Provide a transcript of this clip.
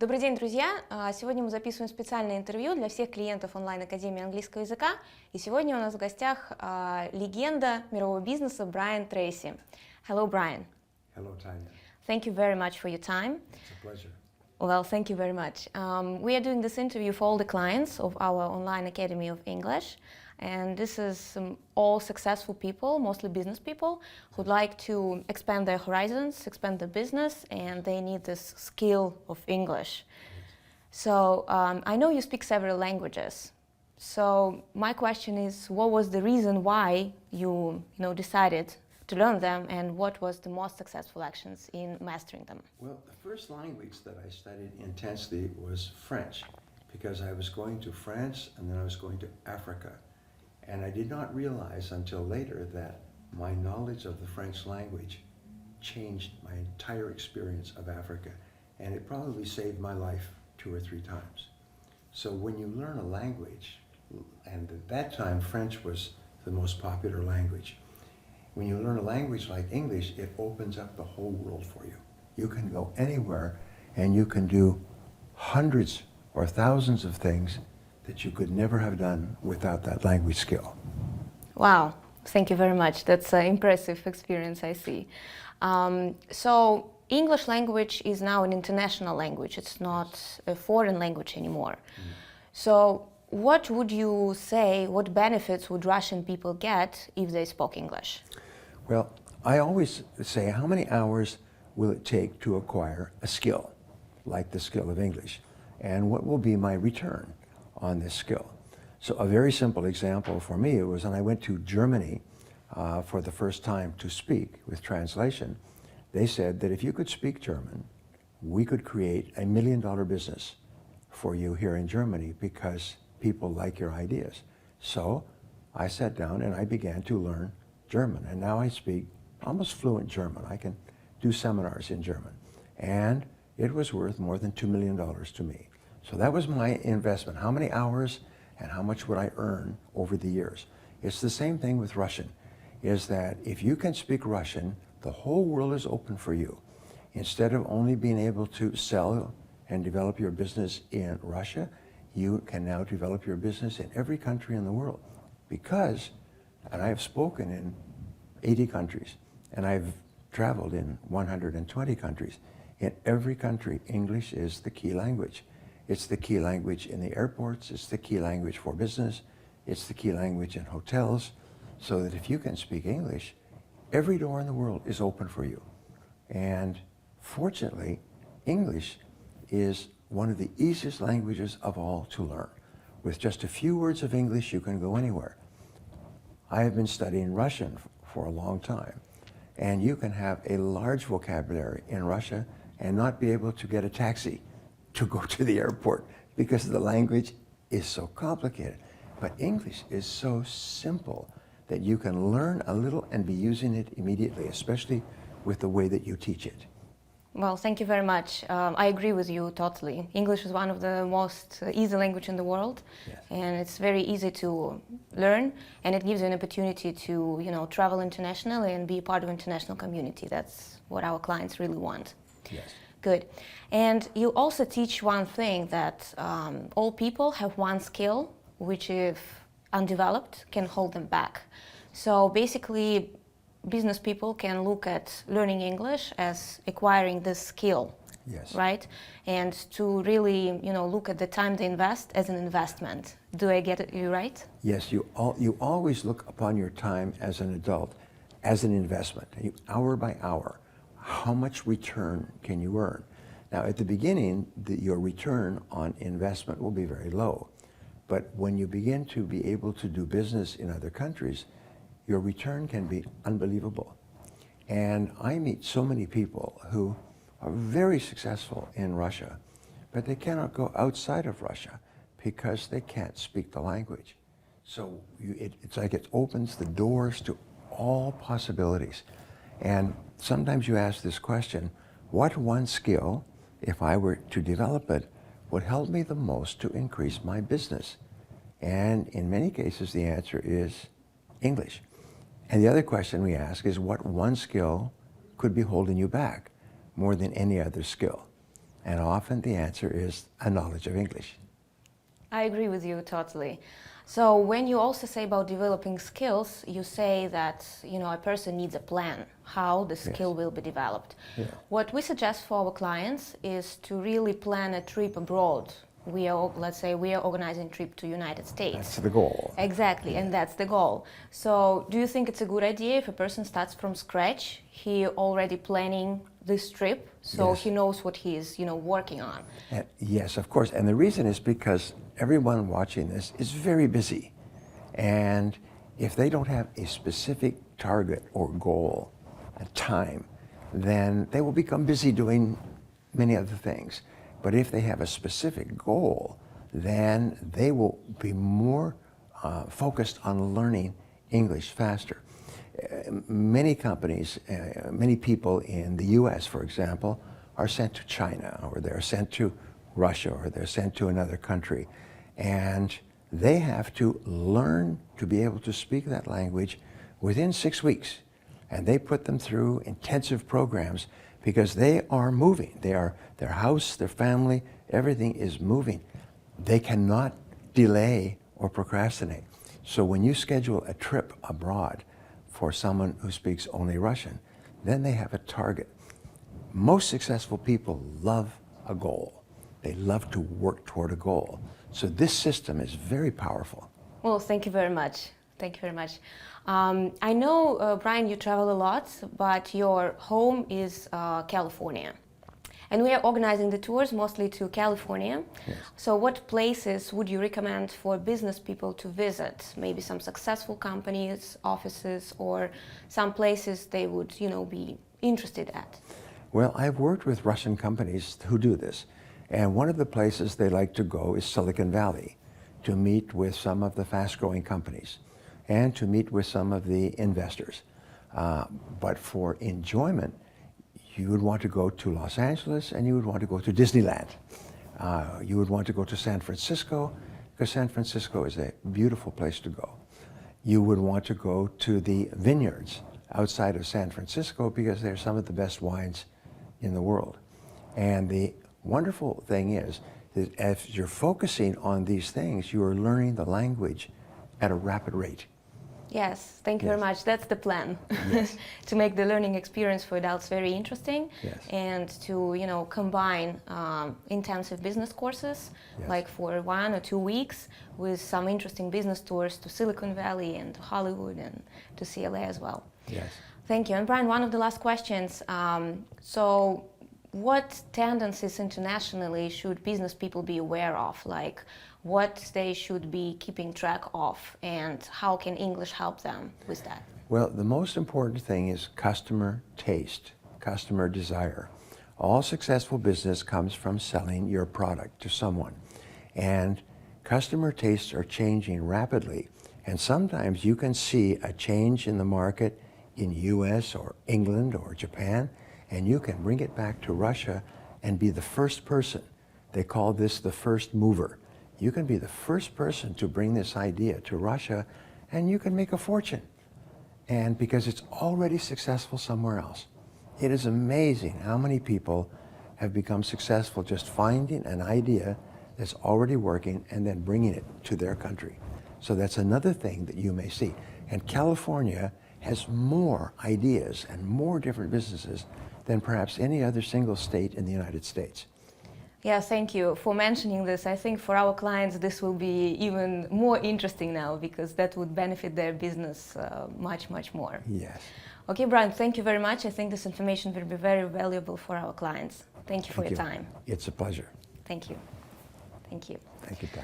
Добрый день, друзья! Сегодня мы записываем специальное интервью для всех клиентов онлайн-академии английского языка. И сегодня у нас в гостях легенда мирового бизнеса Брайан Трейси. Hello, Brian. Hello, Tanya. Thank you very much for your time. It's a pleasure. Well, thank you very much. We are doing this interview for all the clients of our online academy of English. And this is all successful people, mostly business people, who'd like to expand their horizons, expand their business, and they need this skill of English. So I know you speak several languages. So my question is, what was the reason why you decided to learn them, and what was the most successful actions in mastering them? Well, the first language that I studied intensely was French, because I was going to France and then I was going to Africa. And I did not realize until later that my knowledge of the French language changed my entire experience of Africa. And it probably saved my life 2 or 3 times. So when you learn a language, and at that time French was the most popular language, when you learn a language like English, it opens up the whole world for you. You can go anywhere and you can do hundreds or thousands of things that you could never have done without that language skill. Wow, thank you very much. That's an impressive experience, I see. So English language is now an international language. It's not a foreign language anymore. So what would you say, what benefits would Russian people get if they spoke English? Well, I always say, how many hours will it take to acquire a skill, like the skill of English? And what will be my return on this skill? So a very simple example for me was when I went to Germany for the first time to speak with translation. They said that if you could speak German, we could create $1 million business for you here in Germany because people like your ideas. So I sat down and I began to learn German, and now I speak almost fluent German. I can do seminars in German, and it was worth more than $2 million to me. So that was my investment. How many hours and how much would I earn over the years? It's the same thing with Russian, is that if you can speak Russian, the whole world is open for you. Instead of only being able to sell and develop your business in Russia, you can now develop your business in every country in the world. Because, and I have spoken in 80 countries, and I've traveled in 120 countries. In every country, English is the key language. It's the key language in the airports, it's the key language for business, it's the key language in hotels, so that if you can speak English, every door in the world is open for you. And fortunately, English is one of the easiest languages of all to learn. With just a few words of English, you can go anywhere. I have been studying Russian for a long time, and you can have a large vocabulary in Russia and not be able to get a taxi to go to the airport because the language is so complicated. But English is so simple that you can learn a little and be using it immediately, especially with the way that you teach it. Well, thank you very much. I agree with you totally. English is one of the most easy language in the world, Yes. and it's very easy to learn, and it gives you an opportunity to, travel internationally and be part of international community. That's what our clients really want. Yes. Good. And you also teach one thing, that all people have one skill, which if undeveloped, can hold them back. So basically, business people can look at learning English as acquiring this skill, Yes. right? And to really, look at the time they invest as an investment. Do I get you right? Yes, you always look upon your time as an adult as an investment, hour by hour. How much return can you earn? Now, at the beginning, your return on investment will be very low. But when you begin to be able to do business in other countries, your return can be unbelievable. And I meet so many people who are very successful in Russia, but they cannot go outside of Russia because they can't speak the language. So it's like it opens the doors to all possibilities. And sometimes you ask this question, what one skill, if I were to develop it, would help me the most to increase my business? And in many cases, the answer is English. And the other question we ask is, what one skill could be holding you back more than any other skill? And often the answer is a knowledge of English. I agree with you totally. So when you also say about developing skills, you say that a person needs a plan how the skill will be developed. Yeah. What we suggest for our clients is to really plan a trip abroad. Let's say we are organizing a trip to United States. That's the goal. Exactly, and that's the goal. So do you think it's a good idea if a person starts from scratch, he already planning this trip, so Yes. he knows what he is working on? Yes, of course. And the reason is because everyone watching this is very busy. And if they don't have a specific target or goal, a time, then they will become busy doing many other things. But if they have a specific goal, then they will be more focused on learning English faster. Many companies, many people in the US, for example, are sent to China, or they're sent to Russia, or they're sent to another country. And they have to learn to be able to speak that language within 6 weeks. And they put them through intensive programs because they are moving. Their house, their family, everything is moving. They cannot delay or procrastinate. So when you schedule a trip abroad for someone who speaks only Russian, then they have a target. Most successful people love a goal. They love to work toward a goal. So this system is very powerful. Well, thank you very much. Thank you very much. I know, Brian, you travel a lot, but your home is California. And we are organizing the tours mostly to California. Yes. So what places would you recommend for business people to visit? Maybe some successful companies, offices, or some places they would, be interested at? Well, I've worked with Russian companies who do this. And one of the places they like to go is Silicon Valley to meet with some of the fast-growing companies and to meet with some of the investors. But for enjoyment, you would want to go to Los Angeles and you would want to go to Disneyland. You would want to go to San Francisco because San Francisco is a beautiful place to go. You would want to go to the vineyards outside of San Francisco because they're some of the best wines in the world. And the wonderful thing is that if you're focusing on these things, you are learning the language at a rapid rate. Yes, thank you very much. That's the plan. Yes. To make the learning experience for adults very interesting. Yes. And to combine intensive business courses, Yes. like for 1 or 2 weeks, with some interesting business tours to Silicon Valley and to Hollywood and to CLA as well. Yes. Thank you. And Brian, one of the last questions. So what tendencies internationally should business people be aware of? Like what they should be keeping track of, and how can English help them with that? Well, the most important thing is customer taste, customer desire. All successful business comes from selling your product to someone. And customer tastes are changing rapidly. And sometimes you can see a change in the market in US or England or Japan, and you can bring it back to Russia and be the first person. They call this the first mover. You can be the first person to bring this idea to Russia, and you can make a fortune. And because it's already successful somewhere else. It is amazing how many people have become successful just finding an idea that's already working and then bringing it to their country. So that's another thing that you may see. And California has more ideas and more different businesses than perhaps any other single state in the United States. Yeah, thank you for mentioning this. I think for our clients this will be even more interesting now, because that would benefit their business much, much more. Yes. Okay, Brian, thank you very much. I think this information will be very valuable for our clients. Thank you for your time. It's a pleasure. Thank you. Thank you. Thank you, Tanya.